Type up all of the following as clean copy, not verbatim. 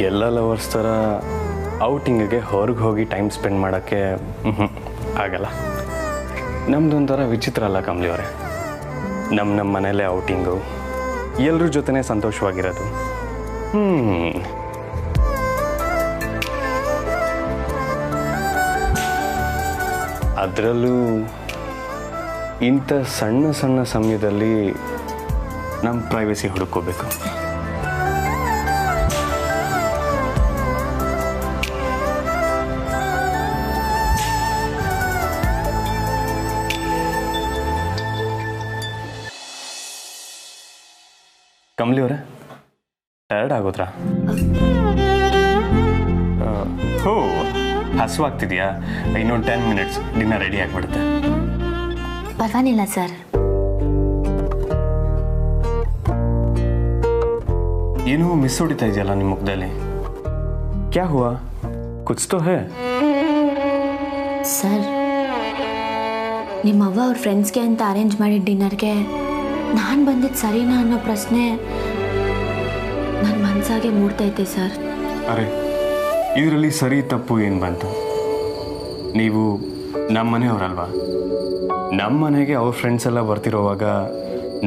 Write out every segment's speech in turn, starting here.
ಎಲ್ಲ ಲವರ್ಸ್ ಥರ ಔಟಿಂಗಿಗೆ ಹೊರಗೆ ಹೋಗಿ ಟೈಮ್ ಸ್ಪೆಂಡ್ ಮಾಡೋಕ್ಕೆ ಆಗಲ್ಲ. ನಮ್ಮದೊಂಥರ ವಿಚಿತ್ರ ಅಲ್ಲ ಕಮಲಿ ಅವರೇ. ನಮ್ಮ ಮನೇಲೇ ಔಟಿಂಗು, ಎಲ್ಲರ ಜೊತೆನೇ ಸಂತೋಷವಾಗಿರೋದು. ಅದರಲ್ಲೂ ಇಂಥ ಸಣ್ಣ ಸಣ್ಣ ಸಮಯದಲ್ಲಿ ನಮ್ಮ ಪ್ರೈವಸಿ ಹುಡುಕೋಬೇಕು. ಕಮಲಿ ಅವರೇ, ಟಯರ್ಡ್ ಆಗೋದ್ರಾ? ಹೋ, ಹಸುವಾಗ್ತಿದೆಯಾ? ಇನ್ನೊಂದು 10 ಮಿನಿಟ್ಸ್ ಡಿನ್ನರ್ ರೆಡಿ ಆಗಿಬಿಡುತ್ತೆ. ಪರವಾಗಿಲ್ಲ ಸರ್. ಏನೋ ಮಿಸ್ ಹೊಡಿತಾ ಇದೆಯಲ್ಲ ನಿಮ್ಮ ಮುಖದಲ್ಲಿ. ಕ್ಯಾ ಹುವಾ? ಕುಚ್ ತೋ ಹೇ? ಸರ್, ನಿಮ್ಮವ್ವ ಅವ್ರ ಫ್ರೆಂಡ್ಸ್ಗೆ ಅಂತ ಅರೇಂಜ್ ಮಾಡಿದ ಡಿನ್ನರ್ಗೆ ನಾನು ಬಂದಿದ್ದು ಸರಿನಾ ಅನ್ನೋ ಪ್ರಶ್ನೆ ನನ್ನ ಮನಸ್ಸಾಗೆ ಮೂಡ್ತೈತೆ ಸರ್. ಅರೆ, ಇದರಲ್ಲಿ ಸರಿ ತಪ್ಪು ಏನು ಬಂತು? ನೀವು ನಮ್ಮ ಮನೆಯವರಲ್ವಾ? ನಮ್ಮ ಮನೆಗೆ ಅವ್ರ ಫ್ರೆಂಡ್ಸ್ ಎಲ್ಲ ಬರ್ತಿರೋವಾಗ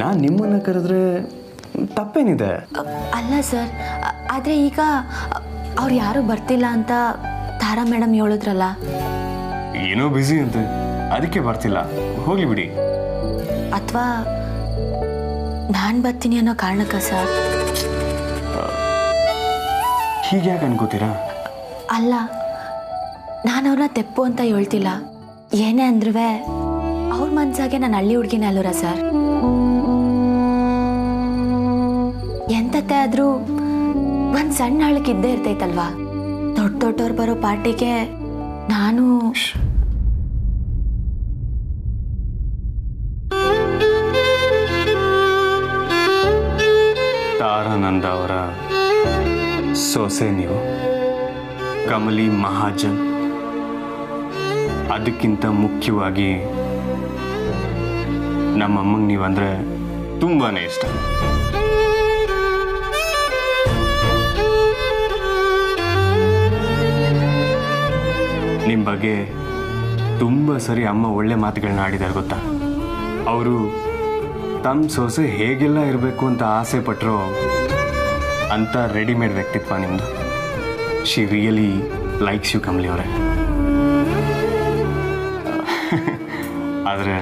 ನಾನು ನಿಮ್ಮನ್ನು ಕರೆದ್ರೆ ತಪ್ಪೇನಿದೆ? ಅಲ್ಲ ಸರ್, ಆದರೆ ಈಗ ಅವ್ರು ಯಾರೂ ಬರ್ತಿಲ್ಲ ಅಂತ ತಾರಾ ಮೇಡಮ್ ಹೇಳಿದ್ರಲ್ಲ. ಏನೋ ಬ್ಯುಸಿ ಅಂತೆ, ಅದಕ್ಕೆ ಬರ್ತಿಲ್ಲ. ಹೋಗ್ಲಿ ಬಿಡಿ. ಅಥವಾ ನಾನು ಬರ್ತೀನಿ ಅನ್ನೋ ಕಾರಣಕ್ಕ ಸರ್? ಹೀಗೆ ಯಾಕೆ ಅನ್ಕೋತೀರಾ? ಅಲ್ಲ, ನಾನು ಅವ್ರನ್ನ ತೆಪ್ಪು ಅಂತ ಹೇಳ್ತಿಲ್ಲ. ಏನೇ ಅಂದ್ರೂ ಅವ್ರ ಮನ್ಸಾಗೆ ನಾನು ಹಳ್ಳಿ ಹುಡುಗಿನೇ ಅಲ್ಲೂರ ಸರ್. ಎಂತತ್ತೆ ಆದರೂ ಒಂದು ಸಣ್ಣ ಹಳಕ್ಕಿದ್ದೇ ಇರ್ತೈತಲ್ವಾ? ದೊಡ್ಡವ್ರು ಬರೋ ಪಾರ್ಟಿಗೆ ನಾನು ತಾರಾನಂದ ಅವರ ಸೊಸೆ ನೀವು, ಕಮಲಿ ಮಹಾಜನ್. ಅದಕ್ಕಿಂತ ಮುಖ್ಯವಾಗಿ ನಮ್ಮಮ್ಮಂಗೆ ನೀವಂದರೆ ತುಂಬಾ ಇಷ್ಟ. ನಿಮ್ಮ ಬಗ್ಗೆ ತುಂಬ ಸರಿ ಅಮ್ಮ ಒಳ್ಳೆ ಮಾತುಗಳನ್ನ ಆಡಿದ್ದಾರೆ ಗೊತ್ತಾ? ಅವರು ತಮ್ಮ ಸೊಸೆ ಹೇಗೆಲ್ಲ ಇರಬೇಕು ಅಂತ ಆಸೆ ಪಟ್ಟರೋ ಅಂತ ರೆಡಿಮೇಡ್ ವ್ಯಕ್ತಿತ್ವ ನಿಮ್ಮದು. She really likes you Kamali ಅವರೇ. ಆದರೆ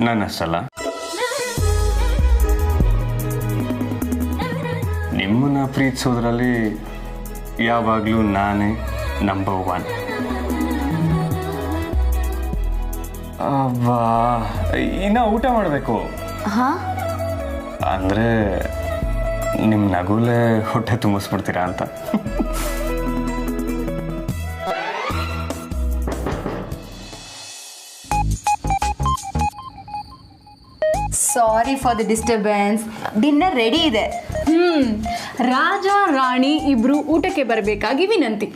ನಾನಷ್ಟಲ್ಲ. ನಿಮ್ಮನ್ನು ಪ್ರೀತಿಸೋದ್ರಲ್ಲಿ ಯಾವಾಗಲೂ ನಾನೇ ನಂಬರ್ 1. ಅಬ್ಬಾ, ಇನ್ನು ಊಟ ಮಾಡಬೇಕು. ಹಾಂ, ಅಂದರೆ ನಿಮ್ಮ ನಗುಲೇ ಹೊಟ್ಟೆ ತುಂಬಿಸ್ಬಿಡ್ತೀರಾ ಅಂತ. Sorry for the disturbance. Dinner ready ಇದೆ. ರಾಜ ರಾಣಿ ಇಬ್ರು ಊಟಕ್ಕೆ ಬರಬೇಕಾಗಿ ವಿನಂತಿ.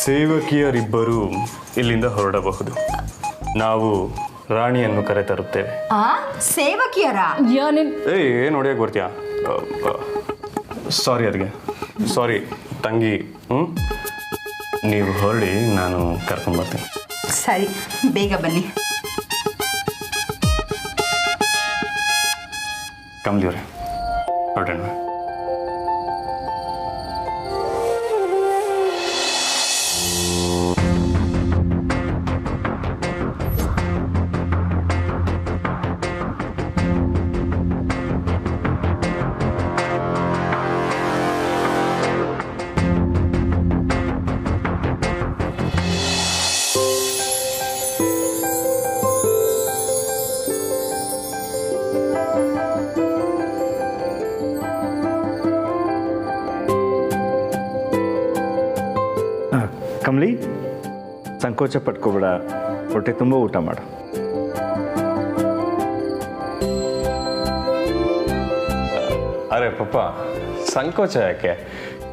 ಸೇವಕಿಯರಿಬ್ಬರು ಇಲ್ಲಿಂದ ಹೊರಡಬಹುದು. ನಾವು ರಾಣಿಯನ್ನು ಕರೆತರುತ್ತೇವೆ. ಸೇವಕಿಯರ? ಏನು ಹೊಡೆಯಕ್ಕೆ ಬರ್ತೀಯಾ? ಸಾರಿ, ಅದಕ್ಕೆ ಸಾರಿ ತಂಗಿ. ನೀವು ಹೊರಡಿ, ನಾನು ಕರ್ಕೊಂಡ್ಬರ್ತೀನಿ. ಸರಿ, ಬೇಗ ಬನ್ನಿ. ಕಮಲಿ ಅವರೇ, ಹೊರಡೋಣ. ಕಮಲಿ, ಸಂಕೋಚ ಪಟ್ಕೋಬೇಡ, ಹೊಟ್ಟೆ ತುಂಬ ಊಟ ಮಾಡು. ಅರೆ ಪಪ್ಪ, ಸಂಕೋಚ ಯಾಕೆ?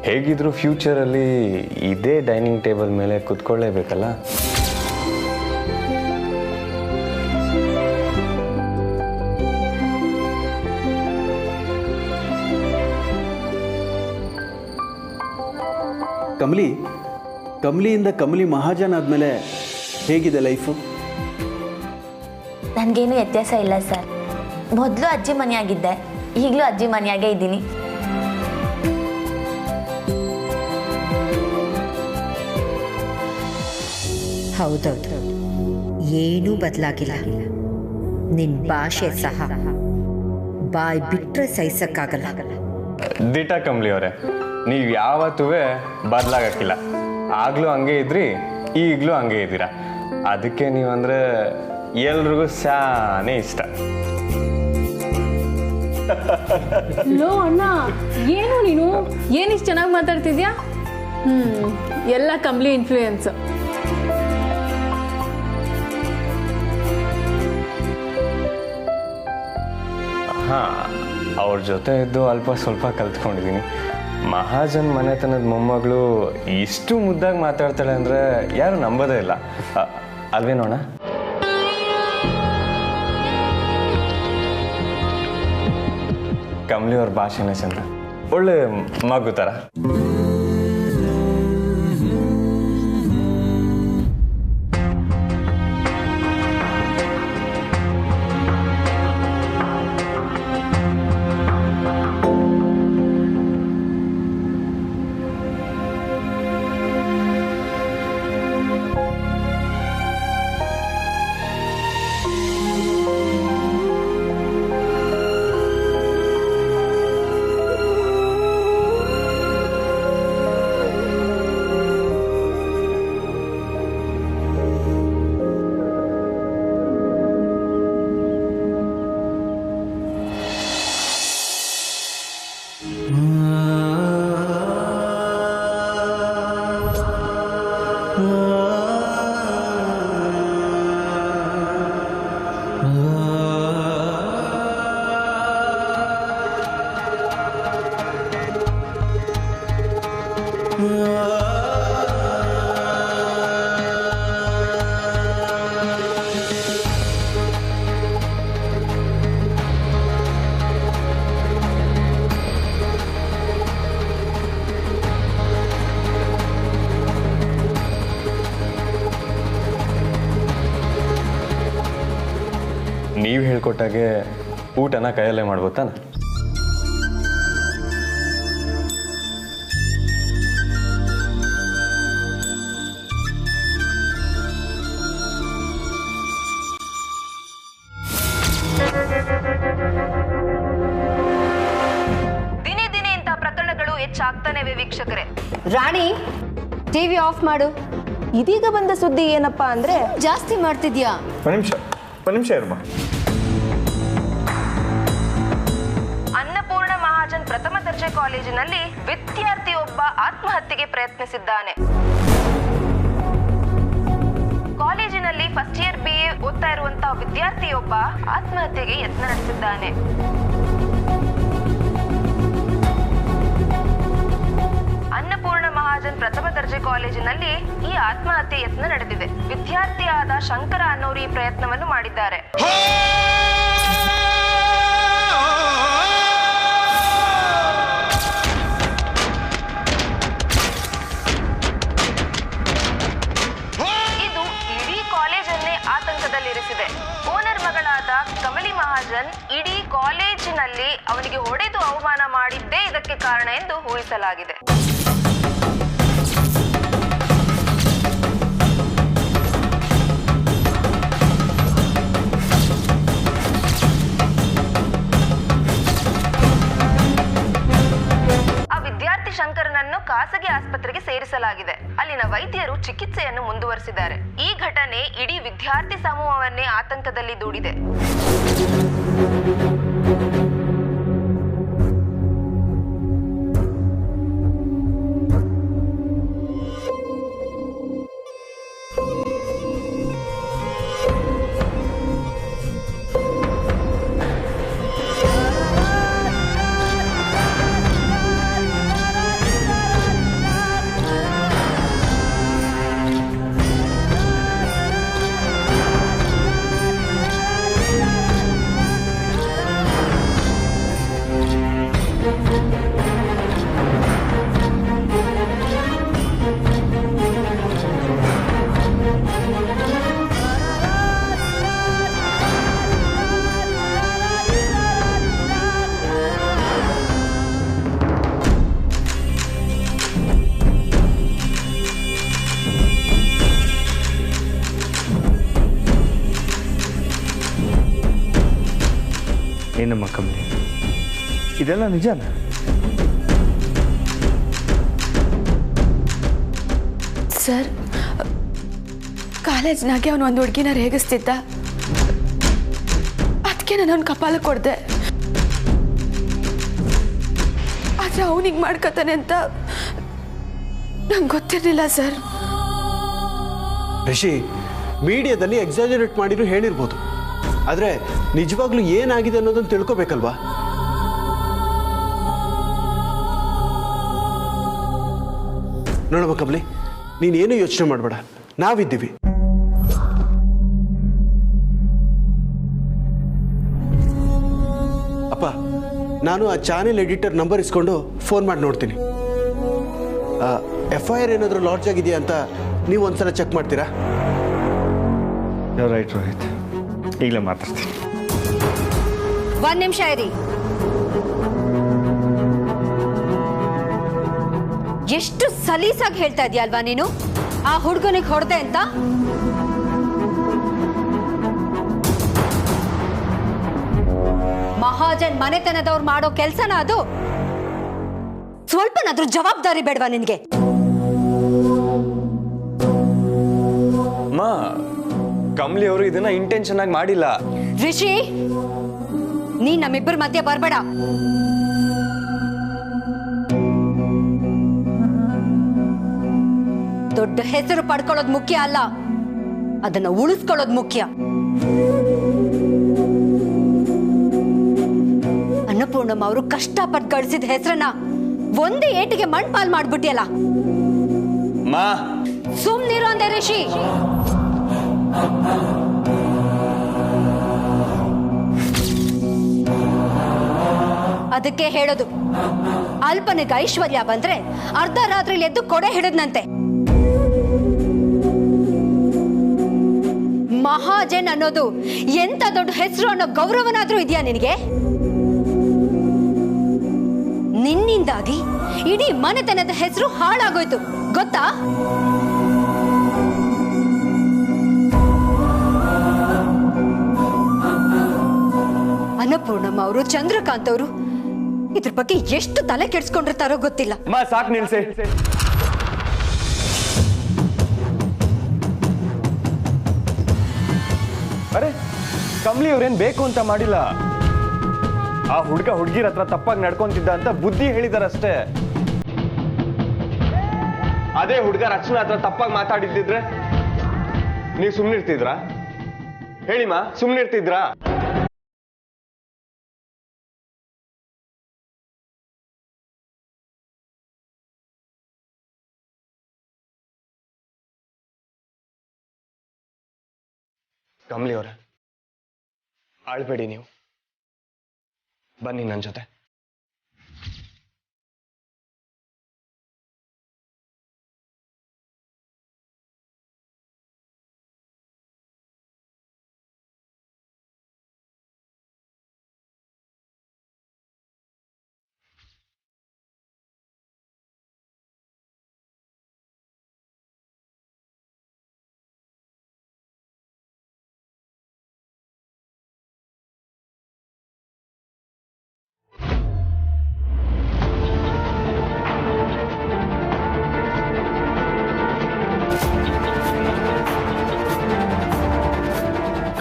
ಹೇಗಿದ್ರು ಫ್ಯೂಚರಲ್ಲಿ ಇದೇ ಡೈನಿಂಗ್ ಟೇಬಲ್ ಮೇಲೆ ಕುತ್ಕೊಳ್ಳೇಬೇಕಲ್ಲ. ಕಮಲಿಯಿಂದ ಕಮಲಿ ಮಹಾಜನ್ ಆದಮೇಲೆ ಹೇಗಿದೆ ಲೈಫು? ನನಗೇನು ವ್ಯತ್ಯಾಸ ಇಲ್ಲ ಸರ್. ಮೊದಲು ಅಜ್ಜಿ ಮನೆಯಾಗಿದ್ದೆ, ಈಗಲೂ ಅಜ್ಜಿ ಮನೆಯಾಗೇ ಇದ್ದೀನಿ. ಹೌದೌದು, ಏನೂ ಬದಲಾಗಿಲ್ಲ. ನಿನ್ನ ಭಾಷೆ ಸಹ ಬಾಯ್ ಬಿಟ್ಟರೆ ಸಹಿಸಕ್ಕಾಗಲ್ಲ. ದಿಟ ಕಮ್ಲಿ ಅವರೇ, ನೀವು ಯಾವತ್ತೂ ಬದಲಾಗಕ್ಕಿಲ್ಲ. ಆಗಲೂ ಹಂಗೆ ಇದ್ರಿ, ಈಗಲೂ ಹಂಗೆ ಇದ್ದೀರಾ. ಅದಕ್ಕೆ ನೀವಂದ್ರೆ ಎಲ್ರಿಗೂ ಶಾನೇ ಇಷ್ಟ. ಲೋ ಅಣ್ಣ, ಏನು ನೀನು ಏನಿಷ್ಟು ಚೆನ್ನಾಗಿ ಮಾತಾಡ್ತಿದ್ಯಾ? ಎಲ್ಲ ಕಮ್ಲಿ ಇನ್ಫ್ಲೂಯೆನ್ಸ್. ಹಾಂ, ಅವ್ರ ಜೊತೆ ಇದ್ದು ಅಲ್ಪ ಸ್ವಲ್ಪ ಕಲ್ತ್ಕೊಂಡಿದ್ದೀನಿ. ಮಹಾಜನ್ ಮನೆತನದ ಮೊಮ್ಮಗಳು ಇಷ್ಟು ಮುದ್ದಾಗಿ ಮಾತಾಡ್ತಾಳೆ ಅಂದರೆ ಯಾರು ನಂಬೋದೇ ಇಲ್ಲ, ಅಲ್ವೇನೋಣ? ಕಮಲಿ ಅವ್ರ ಭಾಷೆನೇ ಚಂದ, ಒಳ್ಳೆ ಮಗು ಥರ. ನೀವು ಹೇಳ್ಕೊಟ್ಟಾಗೆ ಊಟನ ಕೈಯಲ್ಲೇ ಮಾಡ್ಬೋತಾನ? ದಿನೇ ದಿನೇ ಇಂಥ ಪ್ರಕರಣಗಳು ಹೆಚ್ಚಾಗ್ತಾನೆ ಇವೆ ವೀಕ್ಷಕರೇ. ರಾಣಿ, ಟಿವಿ ಆಫ್ ಮಾಡು. ಇದೀಗ ಬಂದ ಸುದ್ದಿ ಏನಪ್ಪಾ ಅಂದ್ರೆ ಜಾಸ್ತಿ ಮಾಡ್ತಿದ್ಯಾ? ಒಂದು ನಿಮಿಷ ಇರಮ್ಮ. ಅನ್ನಪೂರ್ಣ ಮಹಾಜನ್ ಪ್ರಥಮ ದರ್ಜೆ ಕಾಲೇಜಿನಲ್ಲಿ ವಿದ್ಯಾರ್ಥಿಯೊಬ್ಬ ಆತ್ಮಹತ್ಯೆಗೆ ಪ್ರಯತ್ನಿಸಿದ್ದಾನೆ. ಕಾಲೇಜಿನಲ್ಲಿ ಫಸ್ಟ್ ಇಯರ್ BA ಓದ್ತಾ ಇರುವಂತಹ ವಿದ್ಯಾರ್ಥಿಯೊಬ್ಬ ಆತ್ಮಹತ್ಯೆಗೆ ಯತ್ನ ನಡೆಸಿದ್ದಾನೆ. ಅನ್ನಪೂರ್ಣ ಮಹಾಜನ್ ಪ್ರಥಮ ದರ್ಜೆ ಕಾಲೇಜಿನಲ್ಲಿ ಈ ಆತ್ಮಹತ್ಯೆ ಯತ್ನ ನಡೆದಿದೆ. ವಿದ್ಯಾರ್ಥಿಯಾದ ಶಂಕರ ಅನ್ನೋರು ಈ ಪ್ರಯತ್ನವನ್ನು ಮಾಡಿದ್ದಾರೆ. ಇದು ಇಡೀ ಕಾಲೇಜನ್ನೇ ಆತಂಕದಲ್ಲಿರಿಸಿದೆ. ಓನರ್ ಮಗಳಾದ ಕಮಲಿ ಮಹಾಜನ್ ಇಡೀ ಕಾಲೇಜಿನಲ್ಲಿ ಅವನಿಗೆ ಹೊಡೆದು ಅವಮಾನ ಮಾಡಿದ್ದೇ ಇದಕ್ಕೆ ಕಾರಣ ಎಂದು ಊಹಿಸಲಾಗಿದೆ. ವಿದ್ಯಾರ್ಥಿ ಶಂಕರನನ್ನು ಖಾಸಗಿ ಆಸ್ಪತ್ರೆಗೆ ಸೇರಿಸಲಾಗಿದೆ. ಅಲ್ಲಿನ ವೈದ್ಯರು ಚಿಕಿತ್ಸೆಯನ್ನು ಮುಂದುವರೆಸಿದ್ದಾರೆ. ಈ ಘಟನೆ ಇಡೀ ವಿದ್ಯಾರ್ಥಿ ಸಮೂಹವನ್ನೇ ಆತಂಕದಲ್ಲಿ ದೂಡಿದೆ. ಏನಮ್ಮ ಕಮಲಿ, ಇದೆಲ್ಲ ನಿಜಾನ? ಸರ್, ಕಾಲೇಜ್ನಾಗೆ ಅವನು ಒಂದು ಹುಡುಗಿನ ರೇಗಿಸ್ತಿದ್ದ. ಅದಕ್ಕೆ ನಾನು ಅವ್ನ ಕಪಾಲ ಕೊಡ್ದೆ. ಆದರೆ ಅವನಿಗೆ ಮಾಡ್ಕೊತಾನೆ ಅಂತ ನಂಗೆ ಗೊತ್ತಿರಲಿಲ್ಲ ಸರ್. ರಿಷಿ, ಮೀಡಿಯಾದಲ್ಲಿ ಎಕ್ಸಾಜರೇಟ್ ಮಾಡಿದ್ರು ಹೇಳಿರ್ಬೋದು, ಆದರೆ ನಿಜವಾಗ್ಲೂ ಏನಾಗಿದೆ ಅನ್ನೋದನ್ನು ತಿಳ್ಕೊಬೇಕಲ್ವಾ? ನೋಡಮ್ಮ ಕಮಲಿ, ನೀನೇನು ಯೋಚನೆ ಮಾಡಬೇಡ, ನಾವಿದ್ದೀವಿ. ಅಪ್ಪ, ನಾನು ಆ ಚಾನೆಲ್ ಎಡಿಟರ್ ನಂಬರ್ ಇಸ್ಕೊಂಡು ಫೋನ್ ಮಾಡಿ ನೋಡ್ತೀನಿ. FIR ಏನಾದರೂ ಲಾಡ್ಜ್ ಆಗಿದೆಯಾ ಅಂತ ನೀವು ಒಂದ್ಸಲ ಚೆಕ್ ಮಾಡ್ತೀರಾ? ರೈಟ್ ರೋಹಿತ್, ಈಗಲೇ ಮಾತಾಡ್ತೀನಿ. ಒಂದ್ ನಿಮಿಷ ಇರಿ. ಎಷ್ಟು ಸಲೀಸಾಗಿ ಹೇಳ್ತಾ ಇದೀಯ ಅಲ್ವಾ ನೀನು? ಆ ಹುಡುಗನಿಗೆ ಹೊಡೆದೆ ಅಂತ. ಮಹಾಜನ್ ಮನೆತನದವ್ರು ಮಾಡೋ ಕೆಲ್ಸನ ಅದು? ಸ್ವಲ್ಪನಾದ್ರೂ ಜವಾಬ್ದಾರಿ ಬೇಡವಾ ನಿನ್ಗೆ? ಅಮ್ಮ, ಕಮಲಿ ಅವರು ಇದನ್ನ ಇಂಟೆನ್ಷನ್ ಆಗಿ ಮಾಡಿಲ್ಲ. ರಿಷಿ, ನೀ ನಮ್ಮಿಬ್ಬರ ಮಧ್ಯೆ ಬರ್ಬೇಡ. ದೊಡ್ಡ ಹೆಸರು ಪಡ್ಕೊಳ್ಳೋದು ಮುಖ್ಯ ಅಲ್ಲ, ಅದನ್ನ ಉಳಿಸ್ಕೊಳ್ಳೋದು ಮುಖ್ಯ. ಅನ್ನಪೂರ್ಣಮ್ಮ ಅವರು ಕಷ್ಟಪಟ್ಟು ಗಳಿಸಿದ ಹೆಸರನ್ನ ಒಂದೇ ಏಟಿಗೆ ಮಣ್ಪಾಲ್ ಮಾಡ್ಬಿಟ್ಟಿಯಲ್ಲ. ಸುಮ್ನಿರೋ ಅಂದೆ ರಿಷಿ. ಅದಕ್ಕೆ ಹೇಳೋದು, ಅಲ್ಪನಿಗೆ ಐಶ್ವರ್ಯ ಬಂದ್ರೆ ಅರ್ಧ ರಾತ್ರಿಲಿ ಎದ್ದು ಕೊಡೆ ಹಿಡಿದ್ನಂತೆ. ಮಹಾಜನ್ ಅನ್ನೋದು ಎಂತ ದೊಡ್ಡ ಹೆಸರು ಅನ್ನೋ ಗೌರವನಾದ್ರೂ ಇದೆಯಾ ನಿನಗೆ? ನಿನ್ನಿಂದಾಗಿ ಇಡೀ ಮನೆತನದ ಹೆಸರು ಹಾಳಾಗೋಯ್ತು, ಗೊತ್ತಾ? ಅನ್ನಪೂರ್ಣಮ್ಮ ಅವರು, ಚಂದ್ರಕಾಂತ್ ಅವರು ಇದ್ರ ಬಗ್ಗೆ ಎಷ್ಟು ತಲೆ ಕೆಡ್ಸ್ಕೊಂಡಿರ್ತಾರೋ ಗೊತ್ತಿಲ್ಲ. ಸಾಕು ನಿಲ್ಸೆ. ಅರೆ, ಕಮಲಿ ಅವ್ರೇನ್ ಬೇಕು ಅಂತ ಮಾಡಿಲ್ಲ. ಆ ಹುಡುಗಿರ ಹತ್ರ ತಪ್ಪಾಗಿ ನಡ್ಕೊಂತಿದ್ದ ಅಂತ ಬುದ್ಧಿ ಹೇಳಿದಾರಷ್ಟೇ. ಅದೇ ಹುಡುಗ ರಚನಾ ಹತ್ರ ತಪ್ಪಾಗಿ ಮಾತಾಡಿದ್ದಿದ್ರೆ ನೀವು ಸುಮ್ನಿರ್ತಿದ್ರಾ? ಹೇಳಿಮಾ, ಸುಮ್ನಿರ್ತಿದ್ರಾ? ಕಮಲಿ ಅವರೇ, ಆಳ್ಬೇಡಿ ನೀವು. ಬನ್ನಿ ನನ್ನ ಜೊತೆ.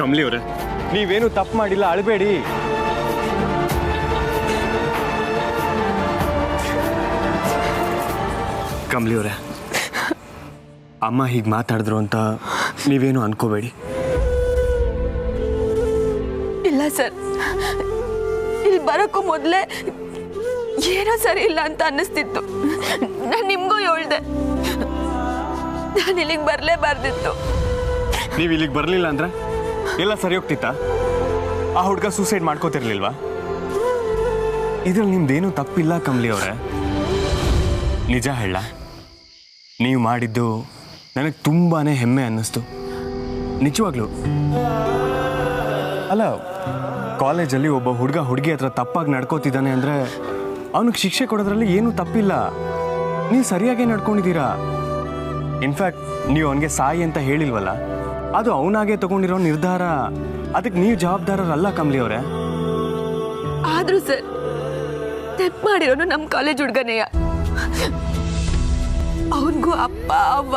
ಕಮಲಿ ಅವರೇ, ನೀವೇನು ತಪ್ಪು ಮಾಡಿಲ್ಲ, ಅಳಬೇಡಿ. ಕಮಲಿ ಅವರೇ, ಅಮ್ಮ ಹೀಗೆ ಮಾತಾಡಿದ್ರು ಅಂತ ನೀವೇನು ಅನ್ಕೋಬೇಡಿ. ಇಲ್ಲ ಸರ್, ಇಲ್ಲಿ ಬರೋಕ್ಕೂ ಮೊದಲೇ ಏನೋ ಸರಿ ಇಲ್ಲ ಅಂತ ಅನ್ನಿಸ್ತಿತ್ತು. ನಾನು ನಿಮಗೂ ಹೇಳ್ದೆ, ನಾನು ಇಲ್ಲಿಗೆ ಬರಲೇಬಾರ್ದಿತ್ತು. ನೀವು ಇಲ್ಲಿಗೆ ಬರಲಿಲ್ಲ ಅಂದ್ರೆ ಎಲ್ಲ ಸರಿ ಹೋಗ್ತಿತ್ತ? ಆ ಹುಡುಗ ಸೂಸೈಡ್ ಮಾಡ್ಕೋತಿರ್ಲಿಲ್ವಾ? ಇದ್ರಲ್ಲಿ ನಿಮ್ದೇನು ತಪ್ಪಿಲ್ಲ ಕಮಲಿ ಅವರೇ. ನಿಜ ಹೇಳ, ನೀವು ಮಾಡಿದ್ದು ನನಗೆ ತುಂಬಾ ಹೆಮ್ಮೆ ಅನ್ನಿಸ್ತು, ನಿಜವಾಗ್ಲೂ. ಅಲ್ಲ, ಕಾಲೇಜಲ್ಲಿ ಒಬ್ಬ ಹುಡುಗಿ ಹತ್ರ ತಪ್ಪಾಗಿ ನಡ್ಕೋತಿದ್ದಾನೆ ಅಂದರೆ ಅವನಿಗೆ ಶಿಕ್ಷೆ ಕೊಡೋದ್ರಲ್ಲಿ ಏನೂ ತಪ್ಪಿಲ್ಲ. ನೀವು ಸರಿಯಾಗೇ ನಡ್ಕೊಂಡಿದ್ದೀರಾ. ಇನ್ಫ್ಯಾಕ್ಟ್ ನೀವು ಅವನಿಗೆ ಸಾಯಿ ಅಂತ ಹೇಳಿಲ್ವಲ್ಲ, ಅದು ಅವನಾಗೆ ತಗೊಂಡಿರೋ ನಿರ್ಧಾರ. ಅದಕ್ಕೆ ನೀವು ಜವಾಬ್ದಾರರಲ್ಲ ಕಮಲಿ ಅವರೇ. ಆದ್ರೂ ಸರ್ ತೆಪ್ಪು ಮಾಡಿರೋನು ನಮ್ಮ ಕಾಲೇಜ್ ಹುಡುಗನೆಯ. ಅವನಿಗೂ ಅಪ್ಪ ಅವ್ವ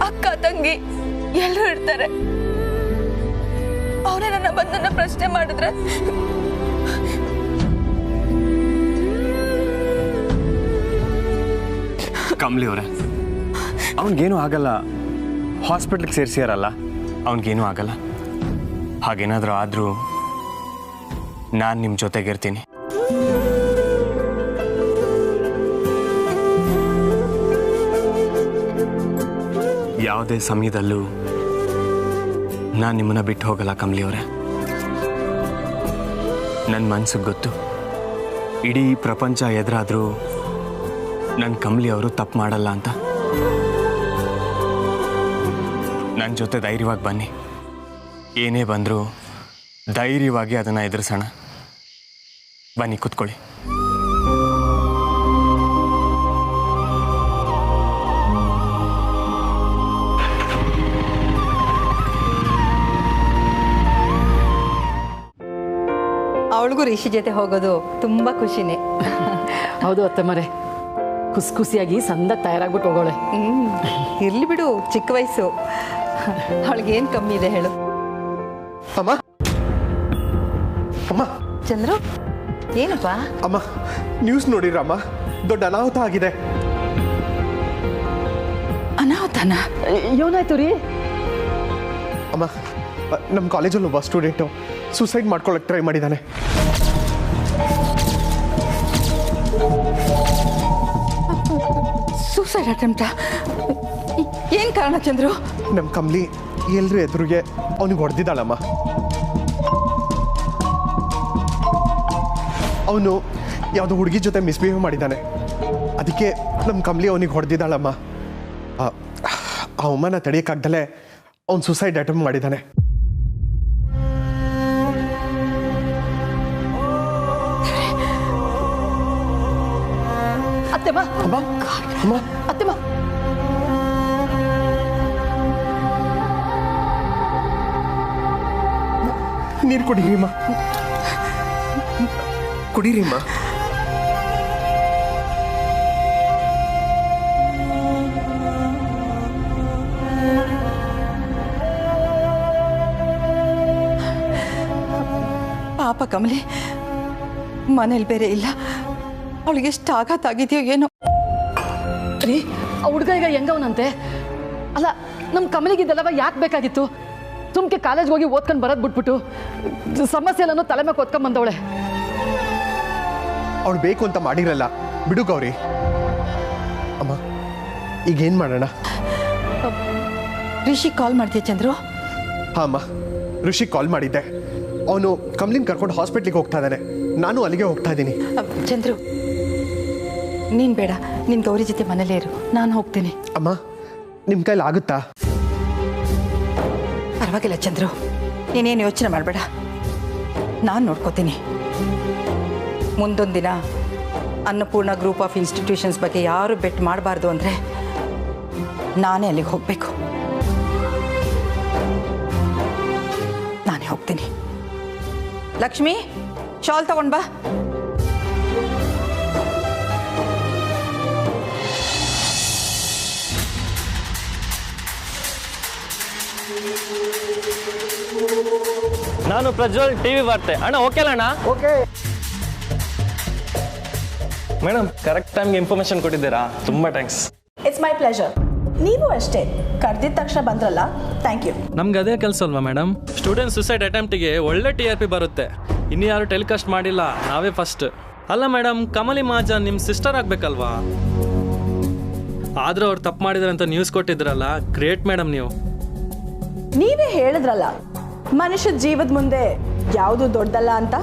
ಅಕ್ಕ ತಂಗಿ ಎಲ್ಲರೂ ಇರ್ತಾರೆ. ಅವನೇ ನನ್ನ ಪ್ರಶ್ನೆ ಮಾಡಿದ್ರೆ ಕಮಲಿ ಅವರೇ, ಅವನಿಗೇನು ಆಗಲ್ಲ. ಹಾಸ್ಪಿಟ್ಲಿಗೆ ಸೇರಿಸ್ಯಾರಲ್ಲ, ಅವನಿಗೇನು ಆಗಲ್ಲ. ಹಾಗೇನಾದರೂ ಆದರೂ ನಾನು ನಿಮ್ಮ ಜೊತೆಗಿರ್ತೀನಿ. ಯಾವುದೇ ಸಮಯದಲ್ಲೂ ನಾನು ನಿಮ್ಮನ್ನ ಬಿಟ್ಟು ಹೋಗಲ್ಲ ಕಮಲಿ ಅವರೇ. ನನ್ನ ಮನಸ್ಸಿಗೆ ಗೊತ್ತು, ಇಡೀ ಪ್ರಪಂಚ ಎದುರಾದರೂ ನನ್ನ ಕಮಲಿ ಅವರು ತಪ್ಪು ಮಾಡಲ್ಲ ಅಂತ. ನನ್ನ ಜೊತೆ ಧೈರ್ಯವಾಗಿ ಬನ್ನಿ. ಏನೇ ಬಂದರೂ ಧೈರ್ಯವಾಗಿ ಅದನ್ನು ಎದುರಿಸೋಣ. ಬನ್ನಿ, ಕೂತ್ಕೊಳ್ಳಿ. ಅವಳಿಗೂ ರಿಷಿ ಜೊತೆ ಹೋಗೋದು ತುಂಬ ಖುಷಿನೇ. ಹೌದು ಅತ್ತೆ ಮರೆ, ಖುಷಿಯಾಗಿ ಸಂದಕ್ಕೆ ತಯಾರಾಗ್ಬಿಟ್ಟು ಹೋಗೋಳೆ. ಇರ್ಲಿ ಬಿಡು, ಚಿಕ್ಕ ವಯಸ್ಸು, ಅವಳಿಗೇನು ಕಮ್ಮಿ ಇದೆ ಹೇಳು. ಅಮ್ಮ ಅಮ್ಮ ಚಂದ್ರು, ಏನಪ್ಪ? ಅಮ್ಮ, ನ್ಯೂಸ್ ನೋಡಿರಮ್ಮ, ದೊಡ್ಡ ಅನಾಹುತ ಆಗಿದೆ. ಅನಾಹುತನ? ಏನಾಯ್ತು ರೀ? ಅಮ್ಮ, ನಮ್ಮ ಕಾಲೇಜಲ್ಲಿ ಒಬ್ಬ ಸ್ಟೂಡೆಂಟು ಸೂಸೈಡ್ ಮಾಡ್ಕೊಳ್ಳೋಕೆ ಟ್ರೈ ಮಾಡಿದ್ದಾನೆ. ಸೂಸೈಡ್ ಅಟೆಂಪ್ಟಾ? ಏನು ಕಾರಣ ಚಂದ್ರು? ನಮ್ಮ ಕಮಲಿ ಎಲ್ಲರೂ ಎದುರಿಗೆ ಅವನಿಗೆ ಹೊಡೆದಿದ್ದಾಳಮ್ಮ. ಅವನು ಯಾವುದೋ ಹುಡುಗಿ ಜೊತೆ ಮಿಸ್ಬಿಹೇವ್ ಮಾಡಿದ್ದಾನೆ. ಅದಕ್ಕೆ ನಮ್ಮ ಕಮಲಿ ಅವನಿಗೆ ಹೊಡೆದಿದ್ದಾಳಮ್ಮ. ಆ ಅವಮಾನ ತಡೆಯೋಕ್ಕಾಗ್ದಲೇ ಅವನು ಸೂಸೈಡ್ ಅಟೆಂಪ್ಟ್ ಮಾಡಿದ್ದಾನೆ. ಅತ್ತೆಮ್ಮ, ಅಮ್ಮ ಅಮ್ಮ ಅತ್ತೆಮ್ಮ, ನೀರು ಕುಡೀರಿಮ್ಮ, ಕುಡೀರಿಮ್ಮ. ಪಾಪ ಕಮಲಿ, ಮನೇಲಿ ಬೇರೆ ಇಲ್ಲ. ಅವಳಿಗೆ ಎಷ್ಟು ಆಘಾತ ಆಗಿದೆಯೋ ಏನೋ. ರೀ, ಆ ಹುಡುಗ ಈಗ ಹೆಂಗವನಂತೆ? ಅಲ್ಲ, ನಮ್ಮ ಕಮಲಿಗಿದ್ದಲ್ಲವ ಯಾಕೆ ಬೇಕಾಗಿತ್ತು? ಸುಮ್ಕೆ ಕಾಲೇಜ್ಗೆ ಹೋಗಿ ಓದ್ಕೊಂಡು ಬರೋದು ಬಿಟ್ಬಿಟ್ಟು ಸಮಸ್ಯೆ ಎಲ್ಲನೂ ತಲೆ ಮೇಲೆ ಓದ್ಕೊಂಡ್ ಬಂದವಳೆ. ಅವಳು ಬೇಕು ಅಂತ ಮಾಡಿರಲ್ಲ, ಬಿಡು ಗೌರಿ. ಅಮ್ಮ, ಈಗೇನು ಮಾಡೋಣ? ರಿಷಿ ಕಾಲ್ ಮಾಡ್ತೀಯ ಚಂದ್ರು? ಹಾಂ ಅಮ್ಮ, ಋಷಿ ಕಾಲ್ ಮಾಡಿದ್ದೆ. ಅವನು ಕಮಲಿನ್ ಕರ್ಕೊಂಡು ಹಾಸ್ಪಿಟ್ಲಿಗೆ ಹೋಗ್ತಾ ಇದ್ದಾನೆ. ನಾನು ಅಲ್ಲಿಗೆ ಹೋಗ್ತಾ ಇದ್ದೀನಿ. ಚಂದ್ರು, ನೀನು ಬೇಡ, ನೀನು ಗೌರಿ ಜೊತೆ ಮನೇಲೇ ಇರು, ನಾನು ಹೋಗ್ತೀನಿ. ಅಮ್ಮ, ನಿಮ್ಮ ಕೈಲಿ ಆಗುತ್ತಾ? ಪರವಾಗಿಲ್ಲ ಚಂದ್ರು, ನೀನೇನು ಯೋಚನೆ ಮಾಡಬೇಡ, ನಾನು ನೋಡ್ಕೋತೀನಿ. ಮುಂದೊಂದು ದಿನ ಅನ್ನಪೂರ್ಣ ಗ್ರೂಪ್ ಆಫ್ ಇನ್ಸ್ಟಿಟ್ಯೂಷನ್ಸ್ ಬಗ್ಗೆ ಯಾರು ಬೆಟ್ ಮಾಡಬಾರ್ದು ಅಂದರೆ ನಾನೇ ಅಲ್ಲಿಗೆ ಹೋಗಬೇಕು. ನಾನೇ ಹೋಗ್ತೀನಿ. ಲಕ್ಷ್ಮಿ, ಶಾಲ್ ತಗೊಂಡ್ ಬಾ. ನಾನು ಪ್ರಜ್ವಲ್, ಟಿವಿ ವಾರ್ತೆ. ಅಣ್ಣ ಓಕೆ ಅಣ್ಣ? ಓಕೆ ಮೇಡಮ್, ಕರೆಕ್ಟ್ ಟೈಮ್ಗೆ ಇನ್ಫಾರ್ಮೇಶನ್ ಕೊಟ್ಟಿದ್ದೀರಾ, ತುಂಬ ಥ್ಯಾಂಕ್ಸ್. It's my pleasure. ನೀವು ಅಷ್ಟೇ, ಕರೆದಿದ್ದ ತಕ್ಷಣ ಬಂದ್ರಲ್ಲ, ಥ್ಯಾಂಕ್ ಯು. ನಮ್ಗೆ ಅದೇ ಕೆಲಸ ಅಲ್ವಾ ಮೇಡಮ್? ಸ್ಟೂಡೆಂಟ್ ಸುಸೈಡ್ ಅಟೆಂಪ್ಟಿಗೆ ಒಳ್ಳೆ TRP ಬರುತ್ತೆ. ಇನ್ನು ಯಾರು ಟೆಲಿಕಾಸ್ಟ್ ಮಾಡಿಲ್ಲ, ನಾವೇ ಫಸ್ಟ್. ಅಲ್ಲ ಮೇಡಮ್, ಕಮಲಿ ಮಹಾಜನ್ ನಿಮ್ಮ ಸಿಸ್ಟರ್ ಆಗಬೇಕಲ್ವಾ? ಆದರೂ ಅವ್ರು ತಪ್ಪು ಮಾಡಿದ್ರೆ ಅಂತ ನ್ಯೂಸ್ ಕೊಟ್ಟಿದ್ರಲ್ಲ, ಗ್ರೇಟ್ ಮೇಡಮ್ ನೀವು. ನೀವೇ ಹೇಳಿದ್ರಲ್ಲ, ಮನುಷ್ಯ ಜೀವದ ಮುಂದೆ ಯಾವುದು ದೊಡ್ಡದಲ್ಲ ಅಂತ.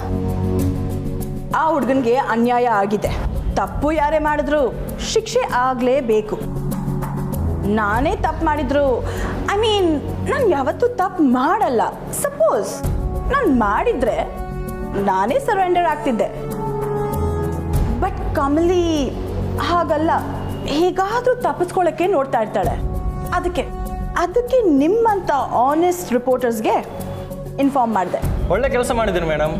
ಆ ಹುಡುಗನಿಗೆ ಅನ್ಯಾಯ ಆಗಿದೆ. ತಪ್ಪು ಯಾರೇ ಮಾಡಿದ್ರು ಶಿಕ್ಷೆ ಆಗಲೇಬೇಕು. ನಾನೇ ತಪ್ಪು ಮಾಡಿದ್ರು, ಐ ಮೀನ್, ನಾನು ಯಾವತ್ತೂ ತಪ್ಪು ಮಾಡಲ್ಲ. ಸಪೋಸ್ ನಾನು ಮಾಡಿದ್ರೆ ನಾನೇ ಸರೆಂಡರ್ ಆಗ್ತಿದ್ದೆ. ಬಟ್ ಕಮಲಿ ಹಾಗಲ್ಲ, ಹೇಗಾದರೂ ತಪ್ಪಿಸ್ಕೊಳ್ಳೋಕ್ಕೆ ನೋಡ್ತಾ ಇರ್ತಾಳೆ. ಅದಕ್ಕೆ ನಿಮ್ಮಂಥ ಆನೆಸ್ಟ್ ರಿಪೋರ್ಟರ್ಸ್ಗೆ ಇನ್ಫಾರ್ಮ್ ಮಾಡಿದೆ. ಒಳ್ಳೆ ಕೆಲಸ ಮಾಡಿದ್ರಿ ಮೇಡಮ್.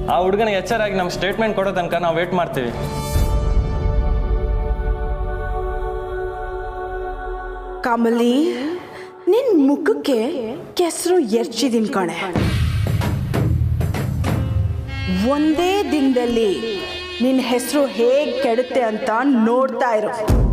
ಆ ಹುಡುಗನಿಗೆ ಎಚ್ಚರಾಗಿ ನಮ್ಮ ಸ್ಟೇಟ್ಮೆಂಟ್ ಕೊಡೋ ತನಕ ನಾವು ವೇಟ್ ಮಾಡ್ತೀವಿ. ಕಮಲಿ, ನಿನ್ ಮುಖಕ್ಕೆ ಕೆಸರು ಎರ್ಚಿದೀನಿ ಕಣೆ. ಒಂದೇ ದಿನದಲ್ಲಿ ನಿನ್ನ ಹೆಸರು ಹೇಗೆ ಕೆಡುತ್ತೆ ಅಂತ ನೋಡ್ತಾ ಇರು.